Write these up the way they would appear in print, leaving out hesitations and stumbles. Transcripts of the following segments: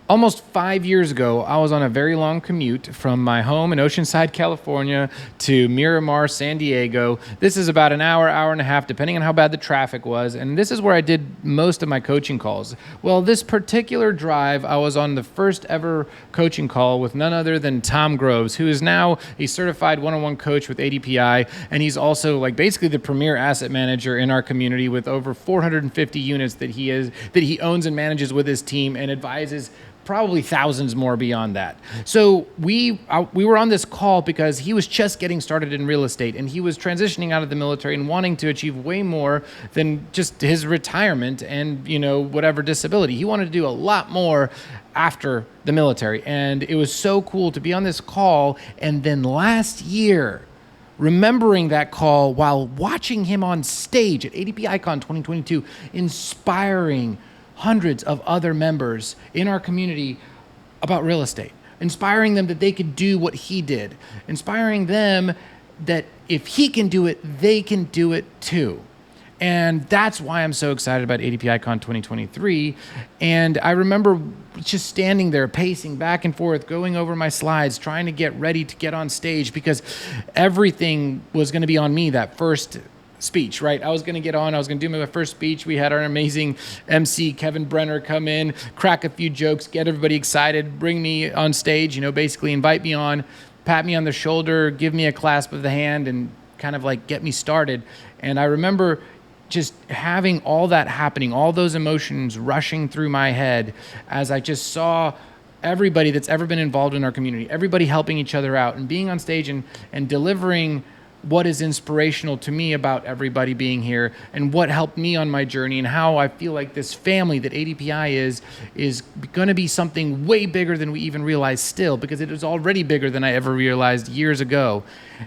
Almost 5 years ago, I was on a very long commute from my home in Oceanside, California to Miramar, San Diego. This is about an hour, hour and a half, depending on how bad the traffic was. And this is where I did most of my coaching calls. Well, this particular drive, I was on the first ever coaching call with none other than Tom Groves, who is now a certified one-on-one coach with ADPI. And he's also like basically the premier asset manager in our community with over 450 units that he owns and manages with his team and advises probably thousands more beyond that. So we were on this call because he was just getting started in real estate and he was transitioning out of the military and wanting to achieve way more than just his retirement and, whatever disability. He wanted to do a lot more after the military. And it was so cool to be on this call. And then last year, remembering that call while watching him on stage at ADPICON 2022, inspiring hundreds of other members in our community about real estate, inspiring them that they could do what he did, inspiring them that if he can do it, they can do it too. And that's why I'm so excited about ADPICON 2023. And I remember just standing there, pacing back and forth, going over my slides, trying to get ready to get on stage because everything was going to be on me that first speech, right? I was going to get on, I was going to do my first speech. We had our amazing MC, Kevin Brenner, come in, crack a few jokes, get everybody excited, bring me on stage, basically invite me on, pat me on the shoulder, give me a clasp of the hand and kind of like get me started. And I remember just having all that happening, all those emotions rushing through my head as I just saw everybody that's ever been involved in our community, everybody helping each other out and being on stage and delivering what is inspirational to me about everybody being here and what helped me on my journey and how I feel like this family that ADPI is going to be something way bigger than we even realize still, because it is already bigger than I ever realized years ago.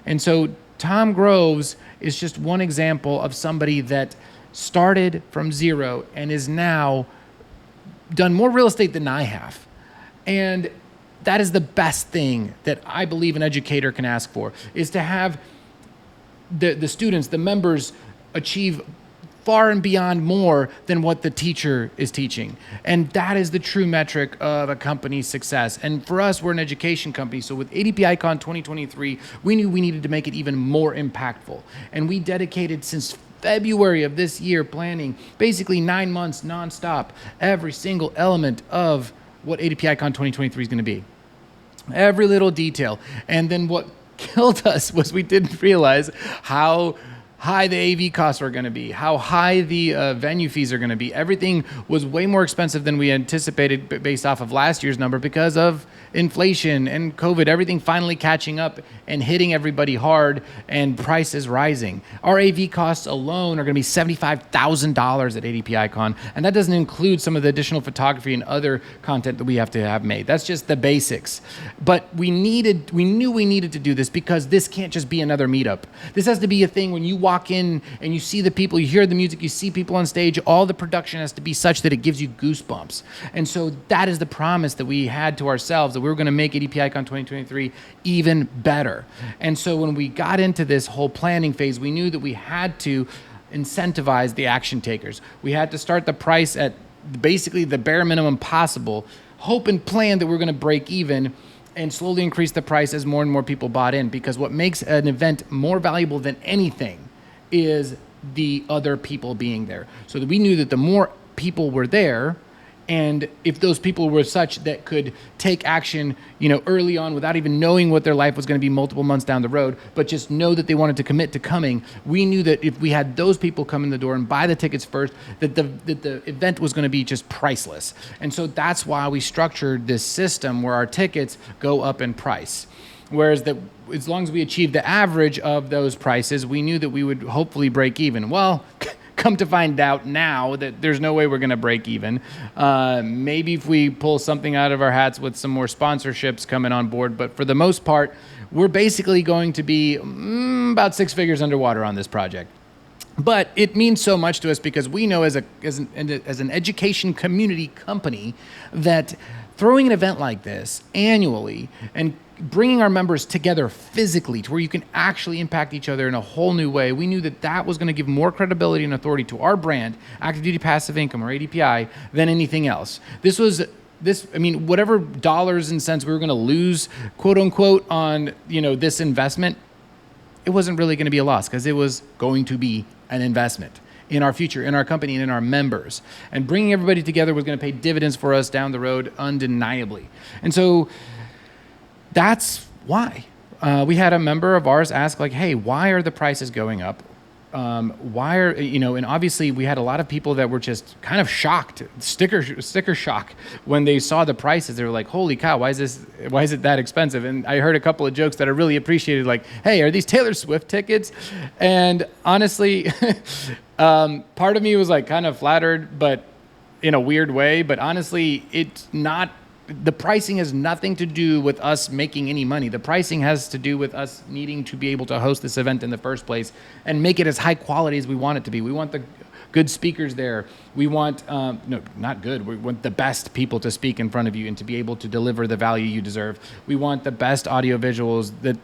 And so Tom Groves is just one example of somebody that started from zero and is now done more real estate than I have. And that is the best thing that I believe an educator can ask for, is to have the students, the members achieve far and beyond more than what the teacher is teaching. And that is the true metric of a company's success. And for us, we're an education company. So with ADPICON 2023, we knew we needed to make it even more impactful. And we dedicated since February of this year planning basically 9 months nonstop, every single element of what ADPICON 2023 is going to be. Every little detail. And then what killed us was we didn't realize how high the AV costs were going to be, how high the venue fees are going to be. Everything was way more expensive than we anticipated based off of last year's number because of inflation and COVID, everything finally catching up and hitting everybody hard and prices rising. Our AV costs alone are going to be $75,000 at ADPICON, and that doesn't include some of the additional photography and other content that we have to have made. That's just the basics. But we knew we needed to do this because this can't just be another meetup. This has to be a thing when you walk in and you see the people, you hear the music, you see people on stage, all the production has to be such that it gives you goosebumps. And so that is the promise that we had to ourselves, that we were going to make ADPICON 2023 even better. And so when we got into this whole planning phase, we knew that we had to incentivize the action takers. We had to start the price at basically the bare minimum possible, hope and plan that we're going to break even, and slowly increase the price as more and more people bought in. Because what makes an event more valuable than anything is the other people being there. So that we knew that the more people were there, and if those people were such that could take action, early on without even knowing what their life was going to be multiple months down the road, but just know that they wanted to commit to coming, we knew that if we had those people come in the door and buy the tickets first, that the event was going to be just priceless. And so that's why we structured this system where our tickets go up in price. Whereas as long as we achieved the average of those prices, we knew that we would hopefully break even. Well, come to find out now that there's no way we're going to break even. Maybe if we pull something out of our hats with some more sponsorships coming on board. But for the most part, we're basically going to be about 6 figures underwater on this project. But it means so much to us because we know as an education community company that throwing an event like this annually and bringing our members together physically to where you can actually impact each other in a whole new way, we knew that that was going to give more credibility and authority to our brand, Active Duty Passive Income, or ADPI, than anything else. This was whatever dollars and cents we were going to lose, quote unquote, on, this investment, it wasn't really going to be a loss because it was going to be an investment in our future, in our company, and in our members. And bringing everybody together was going to pay dividends for us down the road undeniably. And so that's why. We had a member of ours ask, like, hey, why are the prices going up? Why are, and obviously we had a lot of people that were just kind of shocked, sticker shock when they saw the prices. They were like, holy cow, why is it that expensive? And I heard a couple of jokes that I really appreciated, like, hey, are these Taylor Swift tickets? And honestly, part of me was like kind of flattered, but in a weird way. But honestly, it's not. The pricing has nothing to do with us making any money. The pricing has to do with us needing to be able to host this event in the first place and make it as high quality as we want it to be. We want the good speakers there. We want, no, not good. We want the best people to speak in front of you and to be able to deliver the value you deserve. We want the best audio visuals that,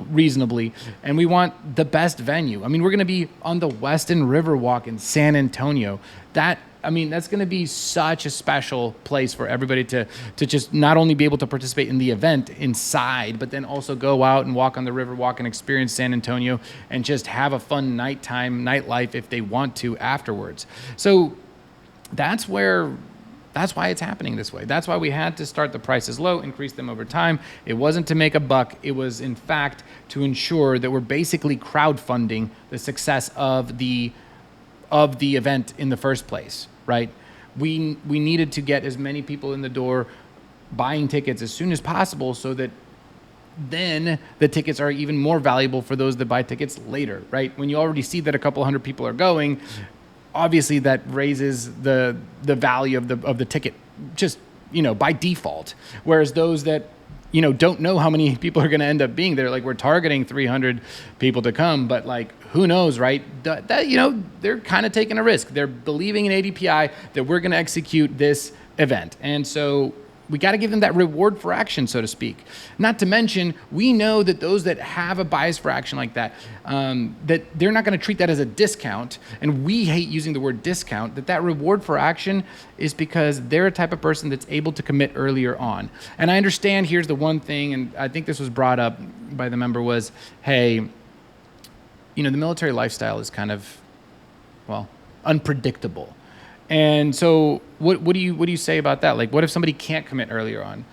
reasonably, and we want the best venue. We're going to be on the Westin Riverwalk in San Antonio. That's going to be such a special place for everybody to just not only be able to participate in the event inside, but then also go out and walk on the Riverwalk and experience San Antonio and just have a fun nightlife if they want to afterwards. So that's why it's happening this way. That's why we had to start the prices low, increase them over time. It wasn't to make a buck. It was, in fact, to ensure that we're basically crowdfunding the success of the event in the first place. Right? We needed to get as many people in the door buying tickets as soon as possible so that then the tickets are even more valuable for those that buy tickets later, right? When you already see that a couple hundred people are going, obviously that raises the value of the ticket just, by default. Whereas those that don't know how many people are going to end up being there. Like, we're targeting 300 people to come, but like, who knows, right? They're kind of taking a risk. They're believing in ADPI that we're going to execute this event. And so we got to give them that reward for action, so to speak. Not to mention, we know that those that have a bias for action like that, that they're not going to treat that as a discount. And we hate using the word discount, that reward for action is because they're a type of person that's able to commit earlier on. And I understand, here's the one thing, and I think this was brought up by the member, was, hey, the military lifestyle is kind of, unpredictable. And so what do you say about that? Like, what if somebody can't commit earlier on?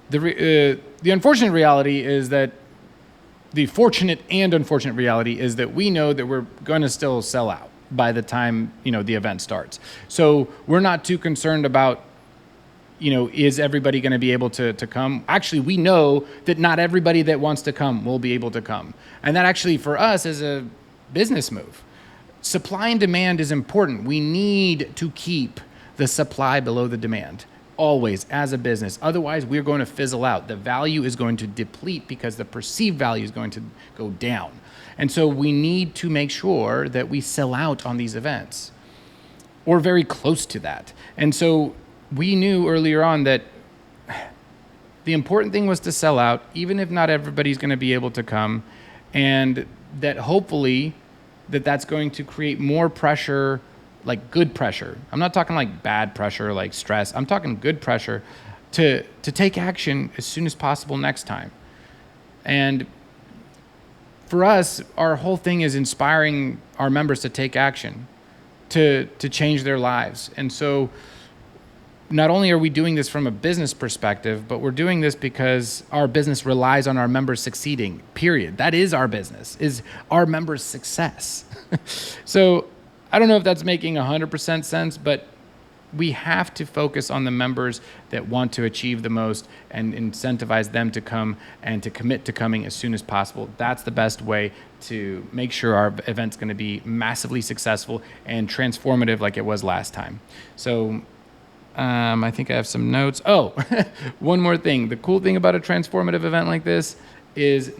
The unfortunate reality is that the fortunate and unfortunate reality is that we know that we're going to still sell out by the time, the event starts. So we're not too concerned about, is everybody going to be able to come? Actually, we know that not everybody that wants to come will be able to come. And that actually for us is a business move. Supply and demand is important. We need to keep the supply below the demand, always, as a business. Otherwise, we're going to fizzle out. The value is going to deplete because the perceived value is going to go down. And so we need to make sure that we sell out on these events, or very close to that. And so we knew earlier on that the important thing was to sell out, even if not everybody's going to be able to come, and that hopefully that's going to create more pressure, like good pressure. I'm not talking like bad pressure, like stress. I'm talking good pressure to take action as soon as possible next time. And for us, our whole thing is inspiring our members to take action, to change their lives. And so not only are we doing this from a business perspective, but we're doing this because our business relies on our members succeeding, period. That is our business, is our members' success. So I don't know if that's making 100% sense, but we have to focus on the members that want to achieve the most and incentivize them to come and to commit to coming as soon as possible. That's the best way to make sure our event's going to be massively successful and transformative like it was last time. So I think I have some notes. Oh, one more thing. The cool thing about a transformative event like this is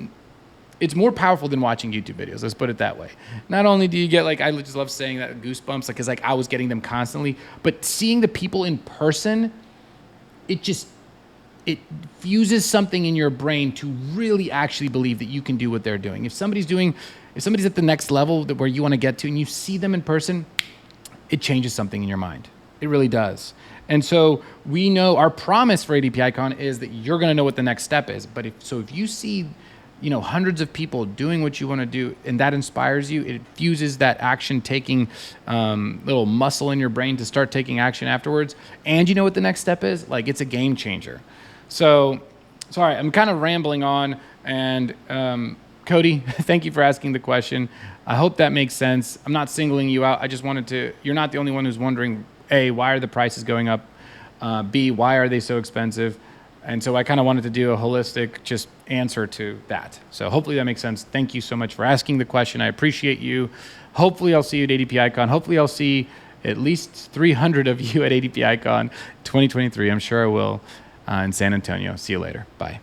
it's more powerful than watching YouTube videos. Let's put it that way. Not only do you get, like, I just love saying that, goosebumps, because like I was getting them constantly, but seeing the people in person, it fuses something in your brain to really actually believe that you can do what they're doing. If somebody's at the next level where you want to get to and you see them in person, it changes something in your mind. It really does. And so we know our promise for ADPICON is that you're going to know what the next step is. But if you see, hundreds of people doing what you want to do, and that inspires you, it fuses that action taking little muscle in your brain to start taking action afterwards. And you know what the next step is? Like, it's a game changer. So, sorry, I'm kind of rambling on. And Cody, thank you for asking the question. I hope that makes sense. I'm not singling you out. I just wanted to, you're not the only one who's wondering, A, why are the prices going up? B, why are they so expensive? And so I kind of wanted to do a holistic just answer to that. So hopefully that makes sense. Thank you so much for asking the question. I appreciate you. Hopefully I'll see you at ADPICON. Hopefully I'll see at least 300 of you at ADPICON 2023. I'm sure I will in San Antonio. See you later. Bye.